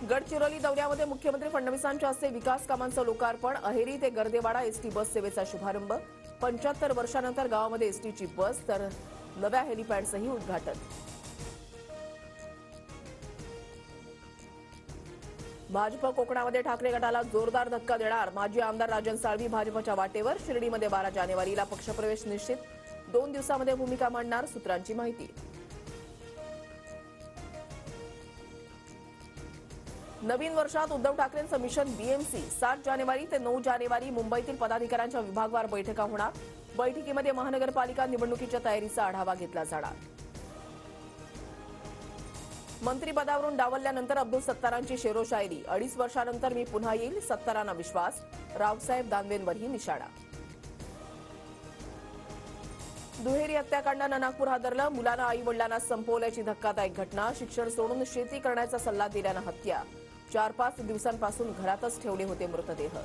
गडचिरोली दौऱ्यामध्ये मुख्यमंत्री फडणवीसांच्या हस्ते विकास कामांचं लोकार्पण, अहेरी ते गर्देवाडा एसटी बस सेवेचा शुभारंभ, 75 वर्षांनंतर गावामध्ये एसटीची बस, तर नव्या हेलिपॅडचंही उद्घाटन. भाजप कोकणामध्ये ठाकरे गटाला जोरदार धक्का देणार, माजी आमदार राजन साळवी भाजपच्या वाटेवर. शिर्डीमध्ये 12 जानेवारीला पक्षप्रवेश निश्चित, 2 दिवसामध्ये भूमिका मांडणार, सूत्रांची माहिती. नवीन वर्षात उद्धव ठाकरेंचं मिशन बीएमसी, 7 जानेवारी ते 9 जानेवारी मुंबईतील पदाधिकाऱ्यांच्या विभागवार बैठका होणार. बैठकीमध्ये महानगरपालिका निवडणुकीच्या तयारीचा आढावा घेतला जाणार. मंत्रिपदावरून डावलल्यानंतर अब्दुल सत्तारांची शेरोशायरी, 2.5 वर्षानंतर मी पुन्हा येईल, सत्तारांना विश्वास. रावसाहेब दानवेंवरही निशाणा. दुहेरी हत्याकांडानं नागपूर हादरलं, मुलानं आई वडिलांना संपवल्याची धक्कादायक घटना. शिक्षण सोडून शेती करण्याचा सल्ला दिल्यानं हत्या. 4-5 दिवसांपासून घरातच ठेवले होते मृतदेह.